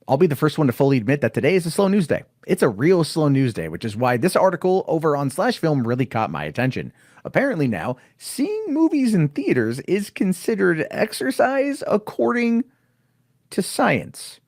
I'll be the first one to fully admit that today is a slow news day. It's a real slow news day, which is why this article over on Slash Film really caught my attention. Apparently now, seeing movies in theaters is considered exercise according to science.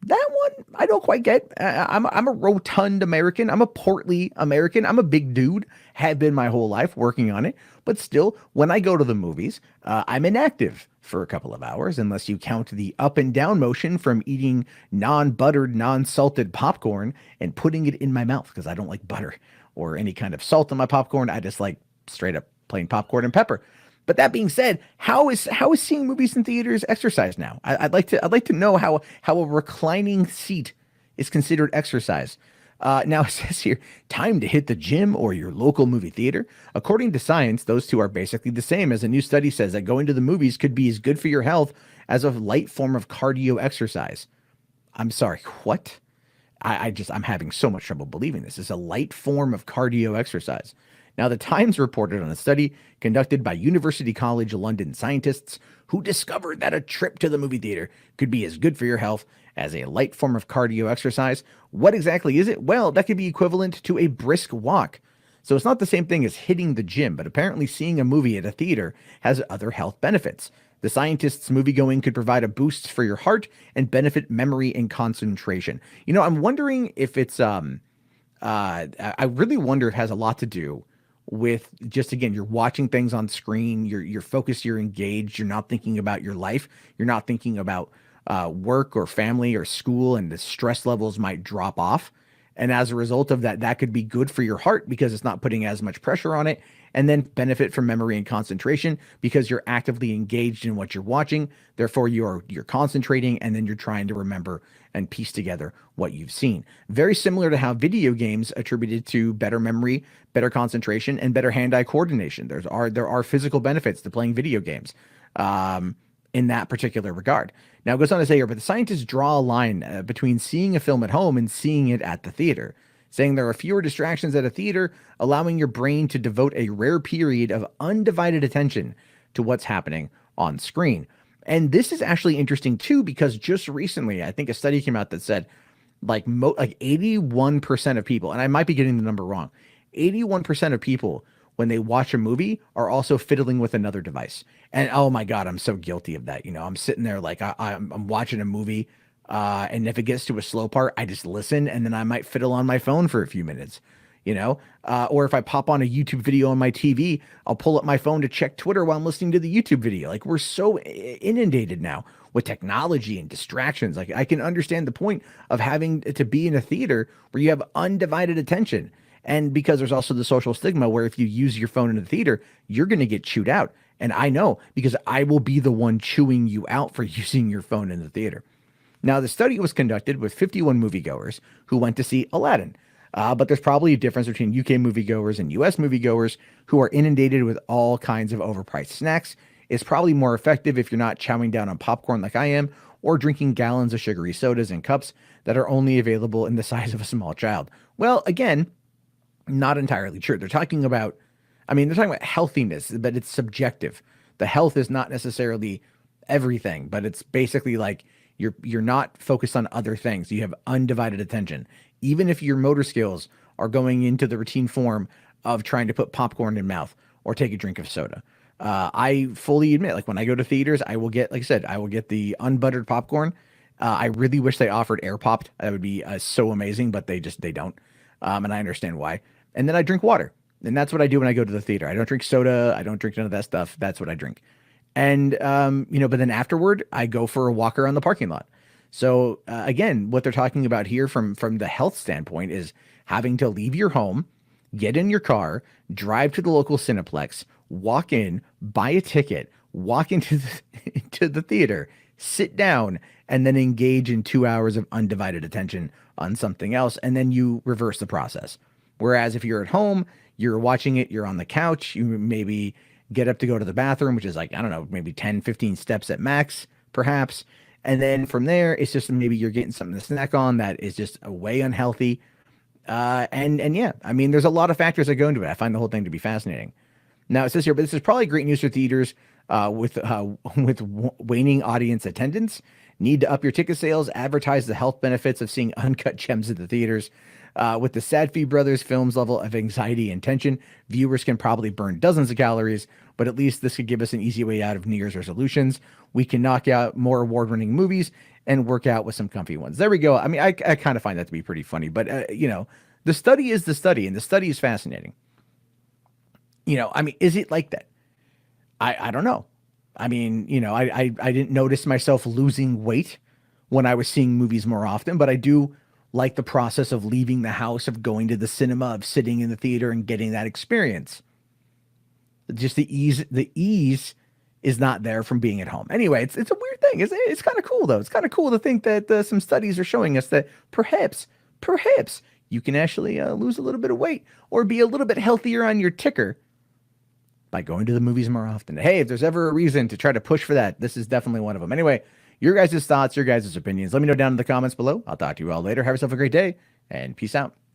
That one I don't quite get. I'm a rotund American. I'm a portly American. I'm a big dude. Have been my whole life working on it. But still, when I go to the movies, I'm inactive for a couple of hours, unless you count the up and down motion from eating non-buttered, non-salted popcorn and putting it in my mouth because I don't like butter or any kind of salt in my popcorn. I just like straight up plain popcorn and pepper. But that being said, how is seeing movies in theaters exercise now? I'd like to know how a reclining seat is considered exercise. Now it says here, time to hit the gym or your local movie theater. According to science, those two are basically the same, as a new study says that going to the movies could be as good for your health as a light form of cardio exercise. I'm sorry, what? I'm having so much trouble believing this is a light form of cardio exercise. Now, the Times reported on a study conducted by University College London scientists who discovered that a trip to the movie theater could be as good for your health as a light form of cardio exercise. What exactly is it? Well, that could be equivalent to a brisk walk. So it's not the same thing as hitting the gym, but apparently seeing a movie at a theater has other health benefits. The scientists' moviegoing could provide a boost for your heart and benefit memory and concentration. I'm wondering if it's I really wonder if it has a lot to do with just, again, you're watching things on screen, you're focused, you're engaged, you're not thinking about your life, you're not thinking about work or family or school, and the stress levels might drop off. And as a result of that, that could be good for your heart because it's not putting as much pressure on it, and then benefit from memory and concentration because you're actively engaged in what you're watching. Therefore, you're concentrating, and then you're trying to remember and piece together what you've seen. Very similar to how video games attributed to better memory, better concentration, and better hand-eye coordination. There are physical benefits to playing video games in that particular regard. Now, it goes on to say here, but the scientists draw a line between seeing a film at home and seeing it at the theater, saying there are fewer distractions at a theater, allowing your brain to devote a rare period of undivided attention to what's happening on screen. And this is actually interesting too, because just recently, I think a study came out that said like 81% of people, and I might be getting the number wrong, 81% of people, when they watch a movie, are also fiddling with another device. And oh my God, I'm so guilty of that. I'm sitting there like I'm watching a movie, and if it gets to a slow part, I just listen, and then I might fiddle on my phone for a few minutes. Or if I pop on a YouTube video on my TV, I'll pull up my phone to check Twitter while I'm listening to the YouTube video. Like, we're so inundated now with technology and distractions. Like, I can understand the point of having to be in a theater where you have undivided attention. And because there's also the social stigma where if you use your phone in the theater, you're going to get chewed out. And I know, because I will be the one chewing you out for using your phone in the theater. Now, the study was conducted with 51 moviegoers who went to see Aladdin. But there's probably a difference between UK moviegoers and US moviegoers who are inundated with all kinds of overpriced snacks. It's probably more effective if you're not chowing down on popcorn like I am, or drinking gallons of sugary sodas in cups that are only available in the size of a small child. Well, again, not entirely true. They're talking about healthiness, but it's subjective. The health is not necessarily everything, but it's basically like you're not focused on other things. You have undivided attention. Even if your motor skills are going into the routine form of trying to put popcorn in mouth or take a drink of soda. I fully admit, like when I go to theaters, I will get, like I said, I will get the unbuttered popcorn. I really wish they offered air popped. That would be so amazing, but they don't. And I understand why. And then I drink water. And that's what I do when I go to the theater. I don't drink soda. I don't drink none of that stuff. That's what I drink. And, but then afterward, I go for a walk around the parking lot. So again, what they're talking about here from the health standpoint is having to leave your home, get in your car, drive to the local Cineplex, walk in, buy a ticket, walk into the theater, sit down, and then engage in 2 hours of undivided attention on something else. And then you reverse the process. Whereas if you're at home, you're watching it, you're on the couch, you maybe get up to go to the bathroom, which is like, I don't know, maybe 10, 15 steps at max, perhaps. And then from there, it's just maybe you're getting something to snack on that is just way unhealthy. And yeah, I mean, there's a lot of factors that go into it. I find the whole thing to be fascinating. Now it says here, but this is probably great news for theaters with waning audience attendance. Need to up your ticket sales? Advertise the health benefits of seeing uncut gems at the theaters. With the Sadfi Brothers film's level of anxiety and tension, viewers can probably burn dozens of calories, but at least this could give us an easy way out of New Year's resolutions. We can knock out more award-winning movies and work out with some comfy ones. There we go. I mean, I kind of find that to be pretty funny, but the study is the study, and the study is fascinating. I mean, is it like that? I don't know. I mean, I didn't notice myself losing weight when I was seeing movies more often, but I do like the process of leaving the house, of going to the cinema, of sitting in the theater and getting that experience. Just the ease is not there from being at home. Anyway, it's a weird thing. It's kind of cool though. It's kind of cool to think that some studies are showing us that perhaps you can actually lose a little bit of weight or be a little bit healthier on your ticker by going to the movies more often. Hey, if there's ever a reason to try to push for that, this is definitely one of them. Anyway, your guys' thoughts, your guys' opinions, let me know down in the comments below. I'll talk to you all later. Have yourself a great day, and peace out.